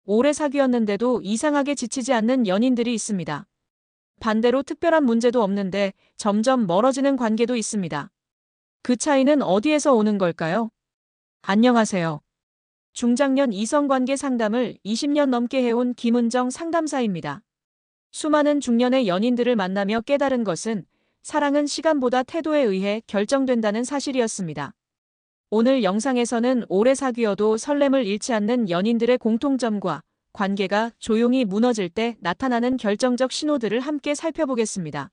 오래 사귀었는데도 이상하게 지치지 않는 연인들이 있습니다. 반대로 특별한 문제도 없는데 점점 멀어지는 관계도 있습니다. 그 차이는 어디에서 오는 걸까요? 안녕하세요. 중장년 이성관계 상담을 20년 넘게 해온 김은정 상담사입니다. 수많은 중년의 연인들을 만나며 깨달은 것은 사랑은 시간보다 태도에 의해 결정된다는 사실이었습니다. 오늘 영상에서는 오래 사귀어도 설렘을 잃지 않는 연인들의 공통점과 관계가 조용히 무너질 때 나타나는 결정적 신호들을 함께 살펴보겠습니다.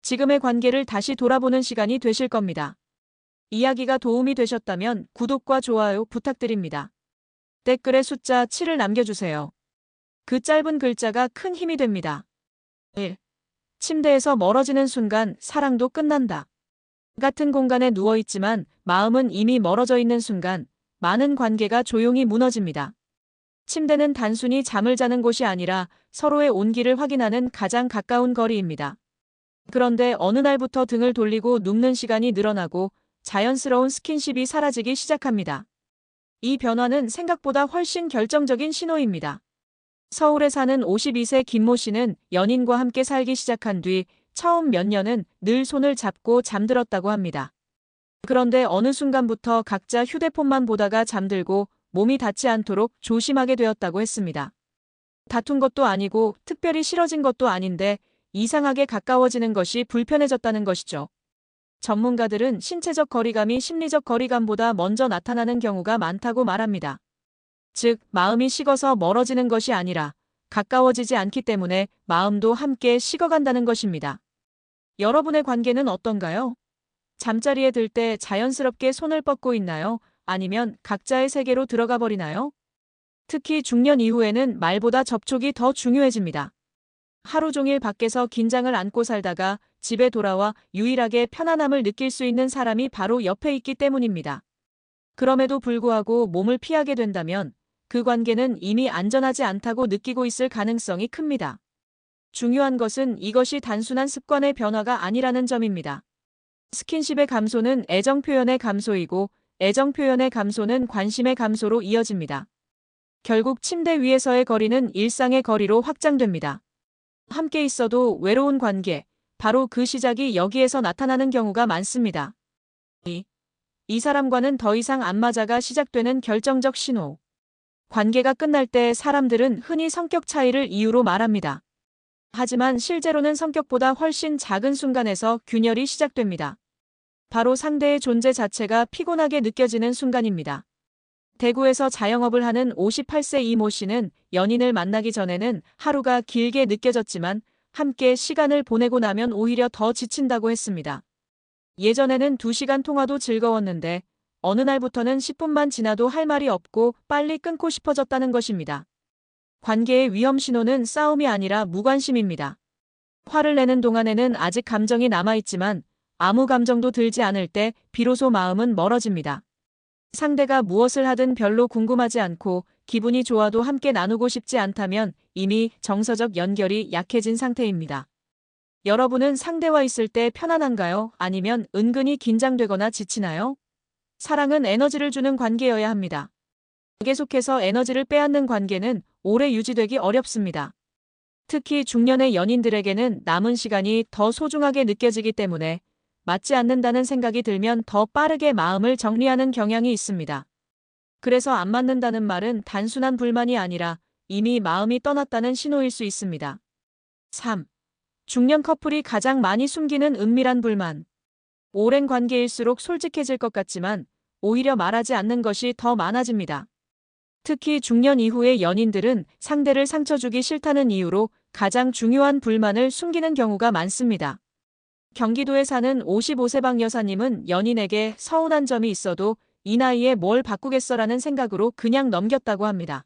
지금의 관계를 다시 돌아보는 시간이 되실 겁니다. 이야기가 도움이 되셨다면 구독과 좋아요 부탁드립니다. 댓글에 숫자 7을 남겨주세요. 그 짧은 글자가 큰 힘이 됩니다. 1. 침대에서 멀어지는 순간 사랑도 끝난다. 같은 공간에 누워있지만 마음은 이미 멀어져 있는 순간 많은 관계가 조용히 무너집니다. 침대는 단순히 잠을 자는 곳이 아니라 서로의 온기를 확인하는 가장 가까운 거리입니다. 그런데 어느 날부터 등을 돌리고 눕는 시간이 늘어나고 자연스러운 스킨십이 사라지기 시작합니다. 이 변화는 생각보다 훨씬 결정적인 신호입니다. 서울에 사는 52세 김모 씨는 연인과 함께 살기 시작한 뒤 처음 몇 년은 늘 손을 잡고 잠들었다고 합니다. 그런데 어느 순간부터 각자 휴대폰만 보다가 잠들고 몸이 닿지 않도록 조심하게 되었다고 했습니다. 다툰 것도 아니고 특별히 싫어진 것도 아닌데 이상하게 가까워지는 것이 불편해졌다는 것이죠. 전문가들은 신체적 거리감이 심리적 거리감보다 먼저 나타나는 경우가 많다고 말합니다. 즉, 마음이 식어서 멀어지는 것이 아니라 가까워지지 않기 때문에 마음도 함께 식어간다는 것입니다. 여러분의 관계는 어떤가요? 잠자리에 들 때 자연스럽게 손을 뻗고 있나요? 아니면 각자의 세계로 들어가 버리나요? 특히 중년 이후에는 말보다 접촉이 더 중요해집니다. 하루 종일 밖에서 긴장을 안고 살다가 집에 돌아와 유일하게 편안함을 느낄 수 있는 사람이 바로 옆에 있기 때문입니다. 그럼에도 불구하고 몸을 피하게 된다면 그 관계는 이미 안전하지 않다고 느끼고 있을 가능성이 큽니다. 중요한 것은 이것이 단순한 습관의 변화가 아니라는 점입니다. 스킨십의 감소는 애정 표현의 감소이고 애정 표현의 감소는 관심의 감소로 이어집니다. 결국 침대 위에서의 거리는 일상의 거리로 확장됩니다. 함께 있어도 외로운 관계, 바로 그 시작이 여기에서 나타나는 경우가 많습니다. 이 사람과는 더 이상 안 맞아가 시작되는 결정적 신호. 관계가 끝날 때 사람들은 흔히 성격 차이를 이유로 말합니다. 하지만 실제로는 성격보다 훨씬 작은 순간에서 균열이 시작됩니다. 바로 상대의 존재 자체가 피곤하게 느껴지는 순간입니다. 대구에서 자영업을 하는 58세 이모 씨는 연인을 만나기 전에는 하루가 길게 느껴졌지만 함께 시간을 보내고 나면 오히려 더 지친다고 했습니다. 예전에는 2시간 통화도 즐거웠는데 어느 날부터는 10분만 지나도 할 말이 없고 빨리 끊고 싶어졌다는 것입니다. 관계의 위험 신호는 싸움이 아니라 무관심입니다. 화를 내는 동안에는 아직 감정이 남아있지만 아무 감정도 들지 않을 때 비로소 마음은 멀어집니다. 상대가 무엇을 하든 별로 궁금하지 않고 기분이 좋아도 함께 나누고 싶지 않다면 이미 정서적 연결이 약해진 상태입니다. 여러분은 상대와 있을 때 편안한가요? 아니면 은근히 긴장되거나 지치나요? 사랑은 에너지를 주는 관계여야 합니다. 계속해서 에너지를 빼앗는 관계는 오래 유지되기 어렵습니다. 특히 중년의 연인들에게는 남은 시간이 더 소중하게 느껴지기 때문에 맞지 않는다는 생각이 들면 더 빠르게 마음을 정리하는 경향이 있습니다. 그래서 안 맞는다는 말은 단순한 불만이 아니라 이미 마음이 떠났다는 신호일 수 있습니다. 3. 중년 커플이 가장 많이 숨기는 은밀한 불만. 오랜 관계일수록 솔직해질 것 같지만 오히려 말하지 않는 것이 더 많아집니다. 특히 중년 이후의 연인들은 상대를 상처 주기 싫다는 이유로 가장 중요한 불만을 숨기는 경우가 많습니다. 경기도에 사는 55세 박 여사님은 연인에게 서운한 점이 있어도 이 나이에 뭘 바꾸겠어라는 생각으로 그냥 넘겼다고 합니다.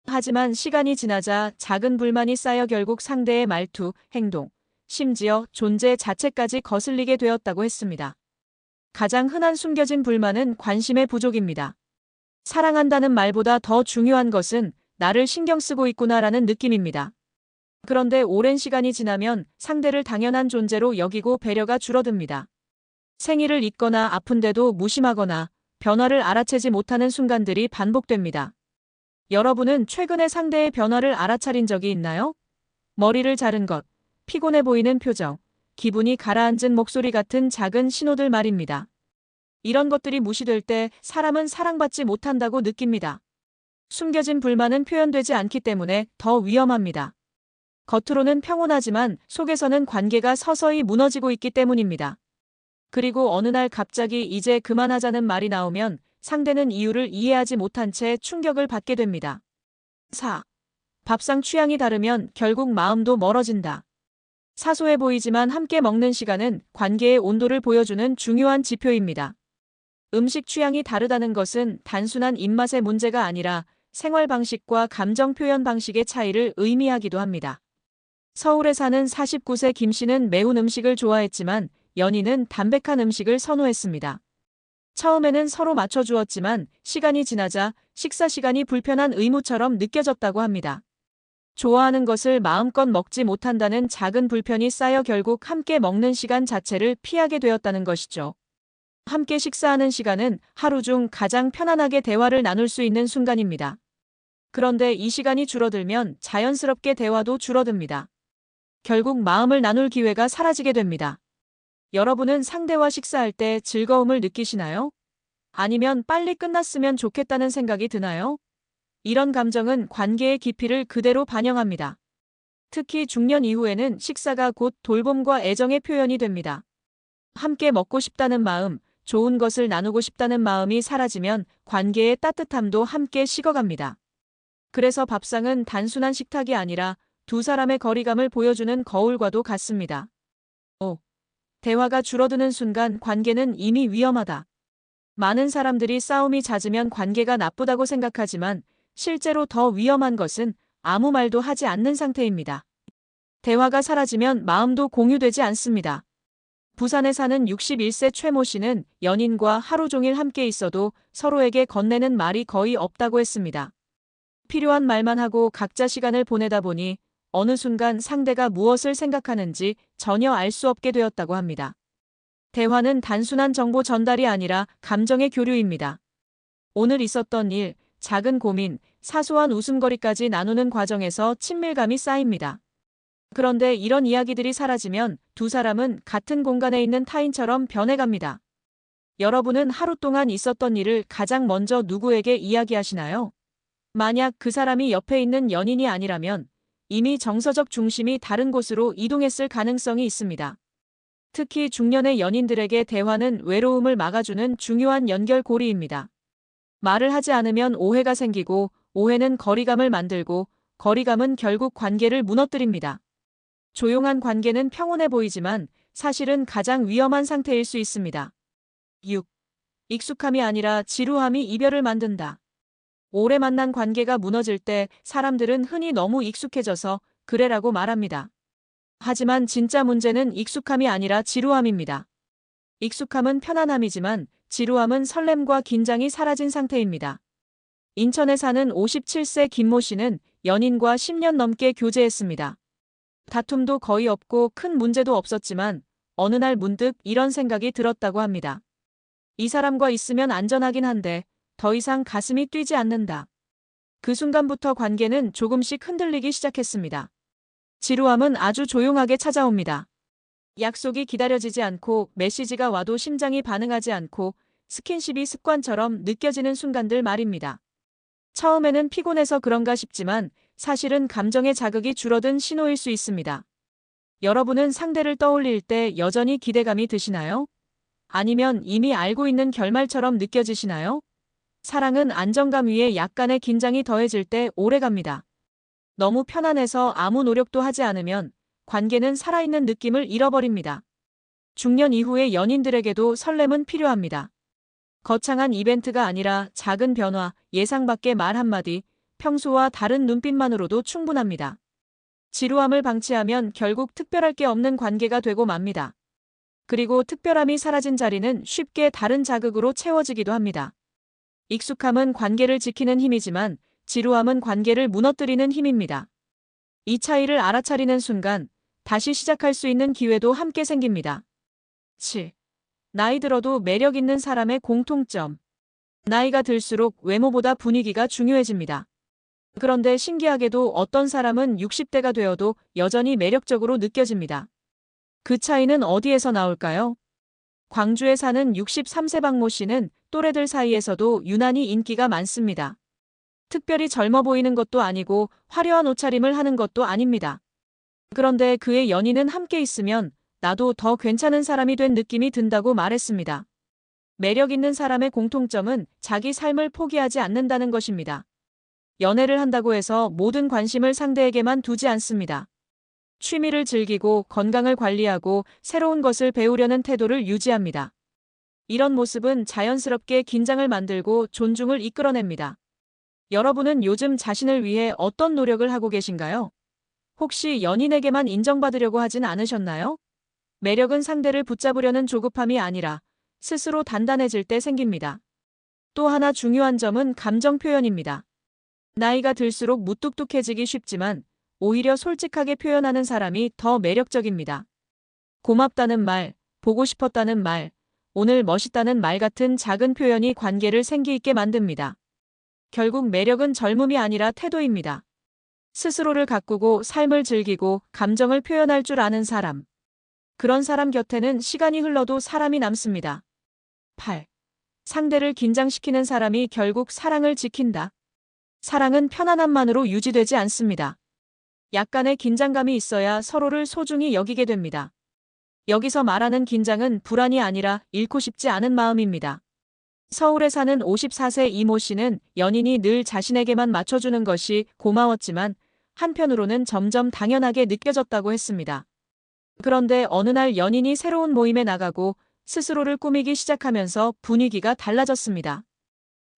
하지만 시간이 지나자 작은 불만이 쌓여 결국 상대의 말투, 행동, 심지어 존재 자체까지 거슬리게 되었다고 했습니다. 가장 흔한 숨겨진 불만은 관심의 부족입니다. 사랑한다는 말보다 더 중요한 것은 나를 신경 쓰고 있구나라는 느낌입니다. 그런데 오랜 시간이 지나면 상대를 당연한 존재로 여기고 배려가 줄어듭니다. 생일을 잊거나 아픈데도 무심하거나 변화를 알아채지 못하는 순간들이 반복됩니다. 여러분은 최근에 상대의 변화를 알아차린 적이 있나요? 머리를 자른 것, 피곤해 보이는 표정, 기분이 가라앉은 목소리 같은 작은 신호들 말입니다. 이런 것들이 무시될 때 사람은 사랑받지 못한다고 느낍니다. 숨겨진 불만은 표현되지 않기 때문에 더 위험합니다. 겉으로는 평온하지만 속에서는 관계가 서서히 무너지고 있기 때문입니다. 그리고 어느 날 갑자기 이제 그만하자는 말이 나오면 상대는 이유를 이해하지 못한 채 충격을 받게 됩니다. 4. 밥상 취향이 다르면 결국 마음도 멀어진다. 사소해 보이지만 함께 먹는 시간은 관계의 온도를 보여주는 중요한 지표입니다. 음식 취향이 다르다는 것은 단순한 입맛의 문제가 아니라 생활 방식과 감정 표현 방식의 차이를 의미하기도 합니다. 서울에 사는 49세 김 씨는 매운 음식을 좋아했지만 연인은 담백한 음식을 선호했습니다. 처음에는 서로 맞춰주었지만 시간이 지나자 식사 시간이 불편한 의무처럼 느껴졌다고 합니다. 좋아하는 것을 마음껏 먹지 못한다는 작은 불편이 쌓여 결국 함께 먹는 시간 자체를 피하게 되었다는 것이죠. 함께 식사하는 시간은 하루 중 가장 편안하게 대화를 나눌 수 있는 순간입니다. 그런데 이 시간이 줄어들면 자연스럽게 대화도 줄어듭니다. 결국 마음을 나눌 기회가 사라지게 됩니다. 여러분은 상대와 식사할 때 즐거움을 느끼시나요? 아니면 빨리 끝났으면 좋겠다는 생각이 드나요? 이런 감정은 관계의 깊이를 그대로 반영합니다. 특히 중년 이후에는 식사가 곧 돌봄과 애정의 표현이 됩니다. 함께 먹고 싶다는 마음, 좋은 것을 나누고 싶다는 마음이 사라지면 관계의 따뜻함도 함께 식어갑니다. 그래서 밥상은 단순한 식탁이 아니라 두 사람의 거리감을 보여주는 거울과도 같습니다. 5. 대화가 줄어드는 순간 관계는 이미 위험하다. 많은 사람들이 싸움이 잦으면 관계가 나쁘다고 생각하지만 실제로 더 위험한 것은 아무 말도 하지 않는 상태입니다. 대화가 사라지면 마음도 공유되지 않습니다. 부산에 사는 61세 최모 씨는 연인과 하루 종일 함께 있어도 서로에게 건네는 말이 거의 없다고 했습니다. 필요한 말만 하고 각자 시간을 보내다 보니 어느 순간 상대가 무엇을 생각하는지 전혀 알 수 없게 되었다고 합니다. 대화는 단순한 정보 전달이 아니라 감정의 교류입니다. 오늘 있었던 일, 작은 고민, 사소한 웃음거리까지 나누는 과정에서 친밀감이 쌓입니다. 그런데 이런 이야기들이 사라지면 두 사람은 같은 공간에 있는 타인처럼 변해갑니다. 여러분은 하루 동안 있었던 일을 가장 먼저 누구에게 이야기하시나요? 만약 그 사람이 옆에 있는 연인이 아니라면 이미 정서적 중심이 다른 곳으로 이동했을 가능성이 있습니다. 특히 중년의 연인들에게 대화는 외로움을 막아주는 중요한 연결고리입니다. 말을 하지 않으면 오해가 생기고 오해는 거리감을 만들고 거리감은 결국 관계를 무너뜨립니다. 조용한 관계는 평온해 보이지만 사실은 가장 위험한 상태일 수 있습니다. 6. 익숙함이 아니라 지루함이 이별을 만든다. 오래 만난 관계가 무너질 때 사람들은 흔히 너무 익숙해져서 그래라고 말합니다. 하지만 진짜 문제는 익숙함이 아니라 지루함입니다. 익숙함은 편안함이지만 지루함은 설렘과 긴장이 사라진 상태입니다. 인천에 사는 57세 김모 씨는 연인과 10년 넘게 교제했습니다. 다툼도 거의 없고 큰 문제도 없었지만 어느 날 문득 이런 생각이 들었다고 합니다. 이 사람과 있으면 안전하긴 한데 더 이상 가슴이 뛰지 않는다. 그 순간부터 관계는 조금씩 흔들리기 시작했습니다. 지루함은 아주 조용하게 찾아옵니다. 약속이 기다려지지 않고 메시지가 와도 심장이 반응하지 않고 스킨십이 습관처럼 느껴지는 순간들 말입니다. 처음에는 피곤해서 그런가 싶지만 사실은 감정의 자극이 줄어든 신호일 수 있습니다. 여러분은 상대를 떠올릴 때 여전히 기대감이 드시나요? 아니면 이미 알고 있는 결말처럼 느껴지시나요? 사랑은 안정감 위에 약간의 긴장이 더해질 때 오래갑니다. 너무 편안해서 아무 노력도 하지 않으면 관계는 살아있는 느낌을 잃어버립니다. 중년 이후의 연인들에게도 설렘은 필요합니다. 거창한 이벤트가 아니라 작은 변화, 예상 밖의 말 한마디, 평소와 다른 눈빛만으로도 충분합니다. 지루함을 방치하면 결국 특별할 게 없는 관계가 되고 맙니다. 그리고 특별함이 사라진 자리는 쉽게 다른 자극으로 채워지기도 합니다. 익숙함은 관계를 지키는 힘이지만 지루함은 관계를 무너뜨리는 힘입니다. 이 차이를 알아차리는 순간 다시 시작할 수 있는 기회도 함께 생깁니다. 7. 나이 들어도 매력 있는 사람의 공통점. 나이가 들수록 외모보다 분위기가 중요해집니다. 그런데 신기하게도 어떤 사람은 60대가 되어도 여전히 매력적으로 느껴집니다. 그 차이는 어디에서 나올까요? 광주에 사는 63세 박모 씨는 또래들 사이에서도 유난히 인기가 많습니다. 특별히 젊어 보이는 것도 아니고 화려한 옷차림을 하는 것도 아닙니다. 그런데 그의 연인은 함께 있으면 나도 더 괜찮은 사람이 된 느낌이 든다고 말했습니다. 매력 있는 사람의 공통점은 자기 삶을 포기하지 않는다는 것입니다. 연애를 한다고 해서 모든 관심을 상대에게만 두지 않습니다. 취미를 즐기고 건강을 관리하고 새로운 것을 배우려는 태도를 유지합니다. 이런 모습은 자연스럽게 긴장을 만들고 존중을 이끌어냅니다. 여러분은 요즘 자신을 위해 어떤 노력을 하고 계신가요? 혹시 연인에게만 인정받으려고 하진 않으셨나요? 매력은 상대를 붙잡으려는 조급함이 아니라 스스로 단단해질 때 생깁니다. 또 하나 중요한 점은 감정 표현입니다. 나이가 들수록 무뚝뚝해지기 쉽지만 오히려 솔직하게 표현하는 사람이 더 매력적입니다. 고맙다는 말, 보고 싶었다는 말, 오늘 멋있다는 말 같은 작은 표현이 관계를 생기 있게 만듭니다. 결국 매력은 젊음이 아니라 태도입니다. 스스로를 가꾸고 삶을 즐기고 감정을 표현할 줄 아는 사람. 그런 사람 곁에는 시간이 흘러도 사람이 남습니다. 8. 상대를 긴장시키는 사람이 결국 사랑을 지킨다. 사랑은 편안함만으로 유지되지 않습니다. 약간의 긴장감이 있어야 서로를 소중히 여기게 됩니다. 여기서 말하는 긴장은 불안이 아니라 잃고 싶지 않은 마음입니다. 서울에 사는 54세 이모 씨는 연인이 늘 자신에게만 맞춰주는 것이 고마웠지만 한편으로는 점점 당연하게 느껴졌다고 했습니다. 그런데 어느 날 연인이 새로운 모임에 나가고 스스로를 꾸미기 시작하면서 분위기가 달라졌습니다.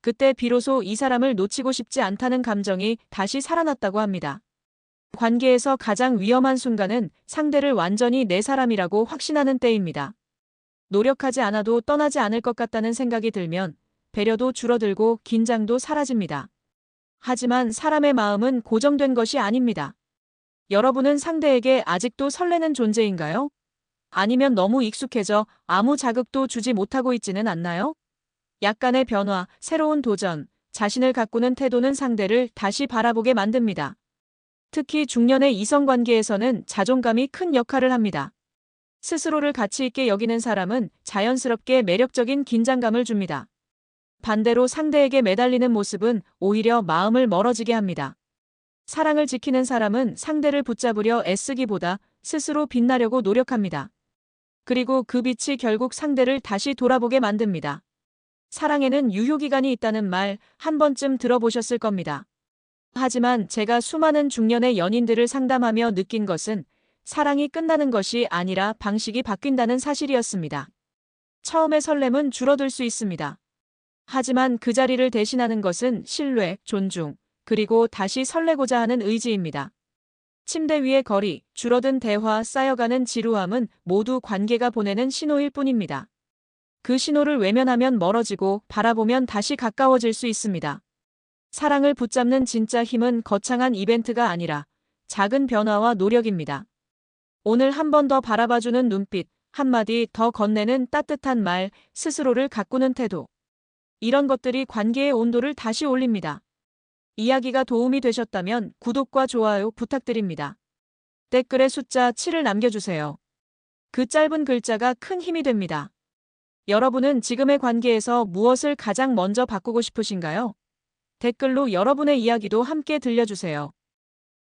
그때 비로소 이 사람을 놓치고 싶지 않다는 감정이 다시 살아났다고 합니다. 관계에서 가장 위험한 순간은 상대를 완전히 내 사람이라고 확신하는 때입니다. 노력하지 않아도 떠나지 않을 것 같다는 생각이 들면 배려도 줄어들고 긴장도 사라집니다. 하지만 사람의 마음은 고정된 것이 아닙니다. 여러분은 상대에게 아직도 설레는 존재인가요? 아니면 너무 익숙해져 아무 자극도 주지 못하고 있지는 않나요? 약간의 변화, 새로운 도전, 자신을 가꾸는 태도는 상대를 다시 바라보게 만듭니다. 특히 중년의 이성관계에서는 자존감이 큰 역할을 합니다. 스스로를 가치 있게 여기는 사람은 자연스럽게 매력적인 긴장감을 줍니다. 반대로 상대에게 매달리는 모습은 오히려 마음을 멀어지게 합니다. 사랑을 지키는 사람은 상대를 붙잡으려 애쓰기보다 스스로 빛나려고 노력합니다. 그리고 그 빛이 결국 상대를 다시 돌아보게 만듭니다. 사랑에는 유효기간이 있다는 말 한 번쯤 들어보셨을 겁니다. 하지만 제가 수많은 중년의 연인들을 상담하며 느낀 것은 사랑이 끝나는 것이 아니라 방식이 바뀐다는 사실이었습니다. 처음의 설렘은 줄어들 수 있습니다. 하지만 그 자리를 대신하는 것은 신뢰, 존중, 그리고 다시 설레고자 하는 의지입니다. 침대 위의 거리, 줄어든 대화, 쌓여가는 지루함은 모두 관계가 보내는 신호일 뿐입니다. 그 신호를 외면하면 멀어지고 바라보면 다시 가까워질 수 있습니다. 사랑을 붙잡는 진짜 힘은 거창한 이벤트가 아니라 작은 변화와 노력입니다. 오늘 한 번 더 바라봐주는 눈빛, 한마디 더 건네는 따뜻한 말, 스스로를 가꾸는 태도. 이런 것들이 관계의 온도를 다시 올립니다. 이야기가 도움이 되셨다면 구독과 좋아요 부탁드립니다. 댓글에 숫자 7을 남겨주세요. 그 짧은 글자가 큰 힘이 됩니다. 여러분은 지금의 관계에서 무엇을 가장 먼저 바꾸고 싶으신가요? 댓글로 여러분의 이야기도 함께 들려주세요.